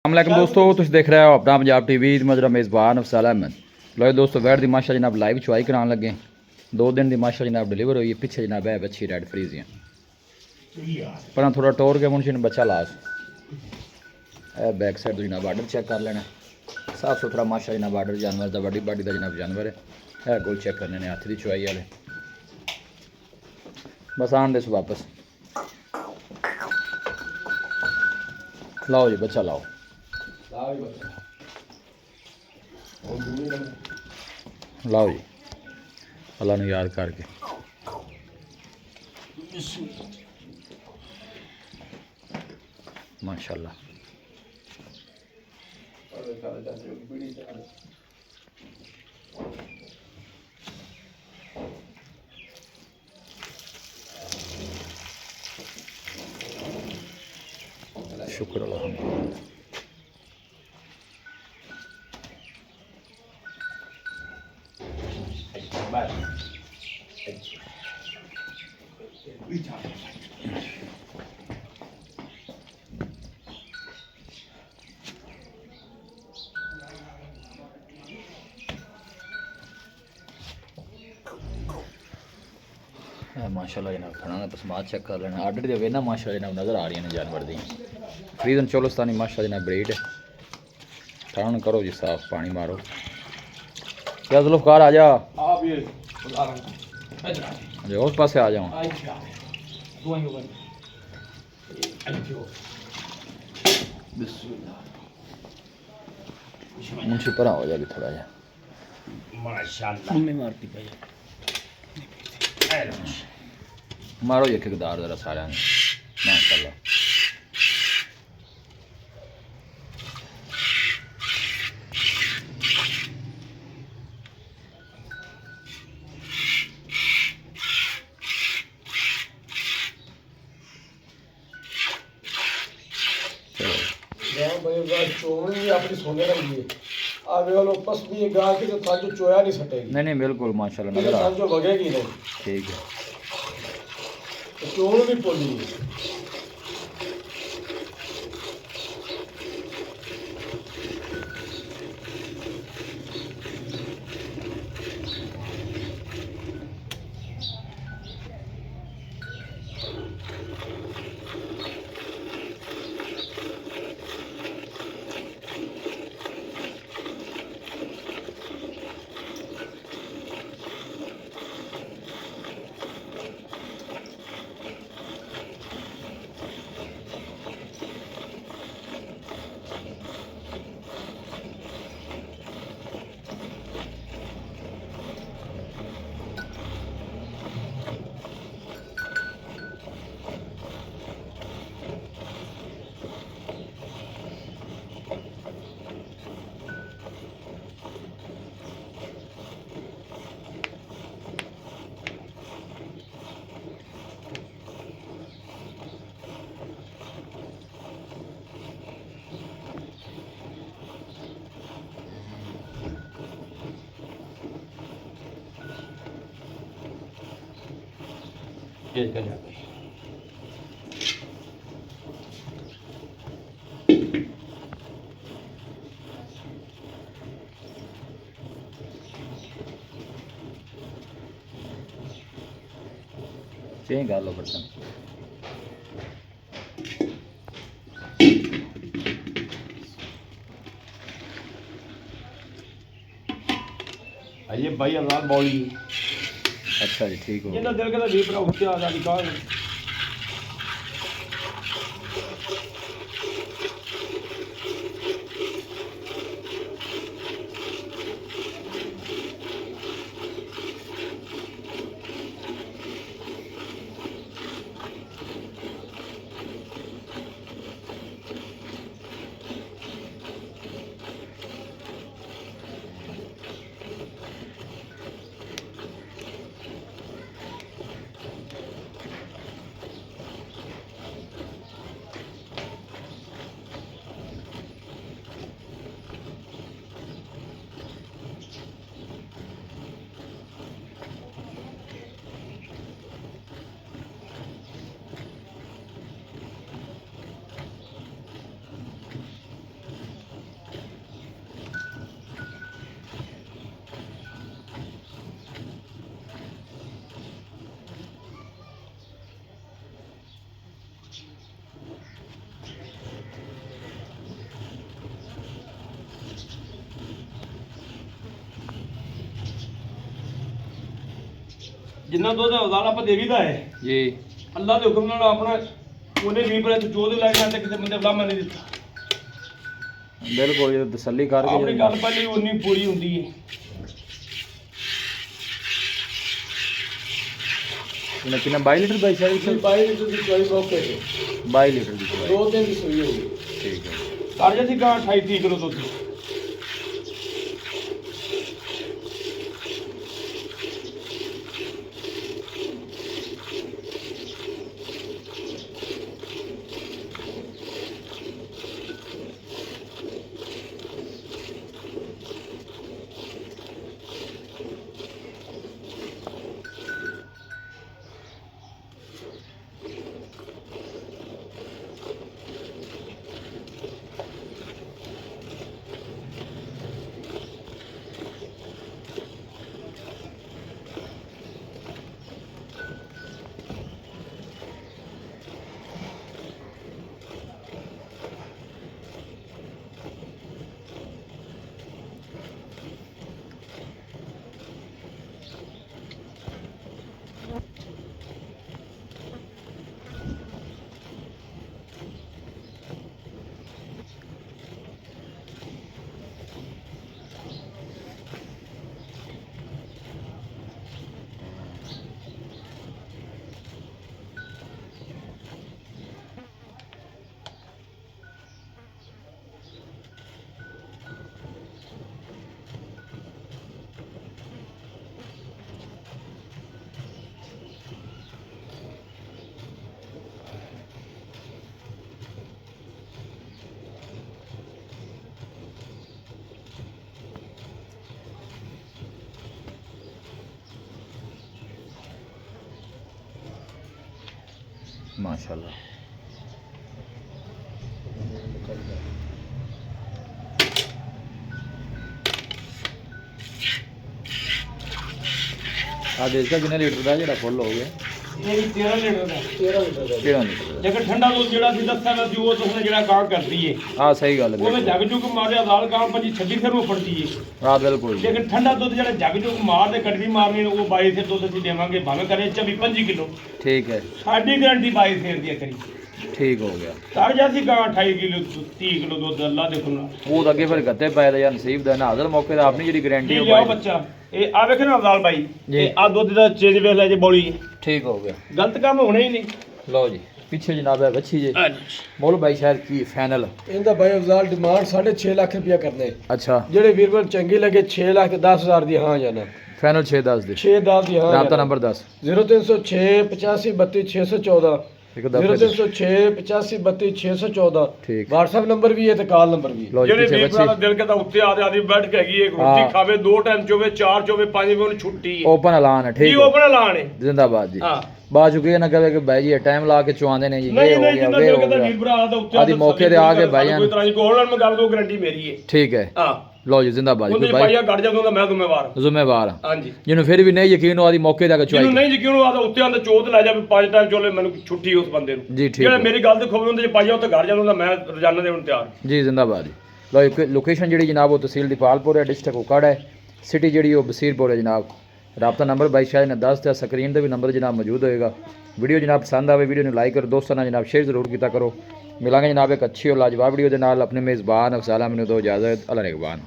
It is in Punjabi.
अस्सलाम दोस्तों, तुम देख रहे हो अपना पंजाब टीवी। मजरा मेज़बान अफसल अहमद। लो दोस्तों, वैट की माशा जनाब लाइव चुवाई कराने लगे। 2 दिन की माशा जनाब डिलीवर हुई है। पिछे जनाब है बच्ची रेड फ्रीजियाँ पर थोड़ा टोर के मुंशी ने बच्चा लास बैक साइड तो जनाब आर्डर चेक कर लेना। साफ सुथरा माशा जनाब आर्डर जानवर का बड़ी बाडी का जनाब जानवर है। गोल चेक करने ने हथ की चुवाई वाले बस आन दस वापस लाओ जी बच्चा लाओ। लाओ जी अल्लाह ने याद करके माशाल्लाह। शुक्र अल्हम्दुलिल्लाह। माशाल्लाह जनाब खाना पसमाद चेक कर लेना। आर्डर दे वेना माशाल्लाह जनाब नज़र आ रही हैं जानवर दी फ्रीजन चोलस्तानी माशाल्लाह जनाब ब्रीड खाना करो जी साफ पानी मारो। क्या जुल्फकार आ जा उस पास आ जाओ। मुंशी पर हो जाए थोड़ा जा मारती पाई मारो ये किरदार जरा सारा ने माशाल्लाह। नहीं नहीं बिल्कुल माशाल्लाह नजर आ ठीक है। चोल भी पोली चेंज कर लो बर्तन। अये भाई अल्लाह बॉडी अच्छा जी ठीक हो ये ना दिल का भी पर उठते आ जाली का ਜਿੰਨਾ ਦੁੱਧ ਹਜ਼ਾਰ ਆਪਾਂ ਦੇ ਵੀਦਾ ਹੈ ਜੀ ਅੱਲਾ ਦੇ ਹੁਕਮ ਨਾਲ ਆਪਣਾ ਉਹਨੇ 20 ਰੁਪਏ ਤੋਂ ਚੋਦ ਲੈ ਗਿਆ ਤੇ ਕਿਸੇ ਬੰਦੇ ਬਲਾਮਾ ਨਹੀਂ ਦਿੱਤਾ ਬਿਲਕੁਲ ਜੀ ਤਸੱਲੀ ਕਰਕੇ ਆਪਣੀ ਗੱਲ ਪਹਿਲੇ ਉਨੀ ਪੂਰੀ ਹੁੰਦੀ ਹੈ ਇਹਨਾਂ ਕਿੰਨਾ 22 ਲੀਟਰ ਬਾਈ ਸ਼ਾਇਦ ਤੁਸੀਂ 22 ਲੀਟਰ ਦੀ ਚੋਈ ਬੋਕੇ 22 ਲੀਟਰ ਦੀ ਦਵਾਈ। ਦੋ ਦਿਨ ਦੀ ਸੂਈ ਹੋਊਗੀ ਠੀਕ ਹੈ ਕਰ ਜਾਂਦੀ ਗਾਂ 28 ਕਿਲੋ ਦੁੱਧ माशाल्लाह आज इसका कितने लीटर का जेड़ा फुल हो गया ਇਹ 13 ਲੀਟਰ ਦਾ 13 ਲੀਟਰ ਦਾ 13 लीटर का ਲੇਕਿਨ ਠੰਡਾ ਦੁੱਧ ਜਿਹੜਾ ਸੀ ਦੱਸਿਆ ਮੈਂ ਸੀ ਉਹ ਤੁਸੀਂ ਜਿਹੜਾ ਕਾਂ ਕਰਦੀ ਏ हाँ सही गल ਉਹਨੇ है ਜਗ ਜੁਗ ਮਾਰਿਆ ਲਾਲ ਕਾਂ 25 26 ਫਿਰ ਉਹ ਫੜਦੀ ਏ हाँ बिल्कुल जी ਲੇਕਿਨ ਠੰਡਾ ਦੁੱਧ ਜਿਹੜਾ ਜਗ ਜੁਗ ਮਾਰ ਦੇ ਕੜਵੀ ਮਾਰਨੀ ਉਹ 22 ਫਿਰ ਦੁੱਧ ਅਸੀਂ ਦੇਵਾਂਗੇ ਭਾਵੇਂ ਕਰੇ 24 25 ਕਿਲੋ ठीक है ਸਾਡੀ ਗਾਰੰਟੀ 22 ਫੇਰ ਦੀ ਆ ਕਰੀ ठीक हो गया ਤਾਂ ਜਾਸੀ ਗਾਂ 28 ਕਿਲੋ 30 ਕਿਲੋ ਦੁੱਧ ਅੱਲਾ ਦੇ ਖੁਨਾ ਉਹ ਤਾਂ ਅੱਗੇ ਫਿਰ ਗੱਤੇ ਪਏ ਦਾ ਯਾਰ ਨਸੀਬ ਦਾ ਨਾ ਹਾਜ਼ਰ ਮੌਕੇ ਦਾ ਆਪਣੀ ਜਿਹੜੀ ਗਾਰੰਟੀ ਇਹ ਉਹ ਲਿਆਓ ਪਾਈ ਬੱਚਾ ਇਹ ਆ ਵੇਖੋ ਨਾ ਅਫਜ਼ਾਲ ਭਾਈ ਜੀ। ਇਹ ਆ ਦੁੱਧ ਦਾ ਚੇਂਜ ਵੇਖ ਲੈ ਜੇ ਬੋਲੀ ठीक हो गया ਗਲਤ ਕੰਮ ਹੋਣਾ ਹੀ ਨਹੀਂ लो जी पीछे जनाब है बच्ची जी बोलो भाई शायद की फाइनल ਇਹਦਾ ਬਾਈ ਅਫਜ਼ਾਲ ਡਿਮਾਂਡ 6.5 ਲੱਖ ਰੁਪਇਆ ਕਰਨੇ अच्छा ਜਿਹੜੇ ਵੀਰ ਕੋਲ ਚੰਗੀ ਲੱਗੇ 6 ਲੱਖ 10 ਹਜ਼ਾਰ ਦੀ ਹਾਂ ਜਾਨਾ फाइनल 6 10 दे 6 10 ਦੀ ਹਾਂ राबता नंबर 10 0306 85 32 614 एक दफे 0306 85 32 614 ठीक WhatsApp ਨੰਬਰ ਵੀ ਹੈ ਤੇ ਕਾਲ ਨੰਬਰ ਵੀ ਹੈ। लो जी ਜਿਹੜੇ पीछे ਵੀਰ ਭਰਾ ਦਾ बच्ची ਦਿਲ ਕਰਦਾ ਉੱਤੇ ਆ ਦੇ ਆਦੀ ਬੈਠ ਕੇ ਹੈਗੀ ਇੱਕ ਰੋਟੀ ਹਾਂ। ਖਾਵੇ 2 ਟਾਈਮ ਚੋਵੇ 4 ਚੋਵੇ 5 ਵੀ ਉਹਨੂੰ ਛੁੱਟੀ ਹੈ ओपन ऐलान है ਕੀ ठीक है ਓਪਨ ਐਲਾਨ ਹੈ जिंदाबाद जी ਹਾਂ बात चुकी है ना कहे कि भाई जी टाइम ला के चुआंदे ने जी ये ਨਹੀਂ हो ਨਹੀਂ गया ਜਿੰਨਾ वे ਦਿਲ हो ਕਰਦਾ गया ਵੀਰ ਭਰਾ ਦਾ ਉੱਤੇ ਆਦੀ ਮੌਕੇ ਤੇ ਆ ਕੇ ਭਾਈ ਕੋਈ ਤਰ੍ਹਾਂ ਦੀ ਕੋਲ ਮੰਗਾਵੇ ਤਾਂ ਗਾਰੰਟੀ ਮੇਰੀ ਹੈ ठीक है ਹਾਂ लो जी जिंदाबाद ਉਹਦੇ जी ਚ भाई ਪਾਈਆ ਗੜ ਜਾਂਦਾ ਮੈਂ ਜ਼ਿੰਮੇਵਾਰ ਹਾਂ। ਜ਼ਿੰਮੇਵਾਰ ਆ। ਹਾਂਜੀ ਜਿਹਨੂੰ ਫਿਰ ਵੀ ਨਹੀਂ ਯਕੀਨ ਉਹ ਆਦੀ ਮੌਕੇ ਤੇ ਆ ਕੇ ਜਿਹਨੂੰ ਚੁਆਈ ਨਹੀਂ ਯਕੀਨ ਉਹ ਆਦਾ ਉੱਤੇ ਆਂਦਾ ਚੋਤ ਲੈ ਜਾਵੇ 5 ਟਾਈਮ ਚੋਲੇ ਮੈਨੂੰ ਛੁੱਟੀ ਉਸ ਬੰਦੇ ਨੂੰ ਜੀ ਠੀਕ ਜਿਹੜਾ ਹੈ ਮੇਰੀ ਗੱਲ ਤੇ ਖੋਵੇ ਉਹਦੇ ਚ ਪਾਈਆ ਉੱਤੇ ਘਰ ਜਾਂਦਾ ਹੁੰਦਾ ਮੈਂ ਰੋਜ਼ਾਨਾ ਦੇ ਹੁਣ ਤਿਆਰ ਜੀ ਜ਼ਿੰਦਾਬਾਦ ਜੀ ਲੋ ਲੋਕੇਸ਼ਨ ਜਿਹੜੀ ਜਨਾਬ ਉਹ ਤਹਿਸੀਲ ਦੀਪਾਲਪੁਰ ਹੈ ਡਿਸਟ੍ਰਿਕਟ ਉਕਾੜਾ ਹੈ ਸਿਟੀ ਜਿਹੜੀ ਉਹ ਬਸੀਰਪੁਰ ਹੈ ਜਨਾਬ ਰਾਬਤਾ ਨੰਬਰ ਬਾਈ ਸ਼ਾਇਦ ਨੇ 10 ਤੇ ਸਕਰੀਨ ਤੇ ਵੀ ਨੰਬਰ ਜਨਾਬ ਮੌਜੂਦ ਹੋਏਗਾ ਵੀਡੀਓ ਜਨਾਬ ਪਸੰਦ ਆਵੇ ਵੀਡੀਓ ਨੂੰ ਲਾਈਕ ਕਰੋ ਦੋਸਤਾਂ ਨਾਲ ਜਨਾਬ ਸ਼ੇਅਰ ਜ਼ਰੂਰ ਕੀਤਾ ਕਰੋ ਮਿਲਾਂਗੇ ਜਨਾਬ ਇੱਕ ਅੱਛੀ ਔਰ ਲਾਜਵਾਬ ਵੀਡੀਓ ਦੇ ਨਾਲ ਆਪਣੇ ਮੇਜ਼ਬਾਨ ਅਫਜ਼ਾਲ ਅਹਿਮਦ ਨੂੰ ਦਿਓ ਇਜਾਜ਼ਤ ਅੱਲਾ ਨਿਗਹਬਾਨ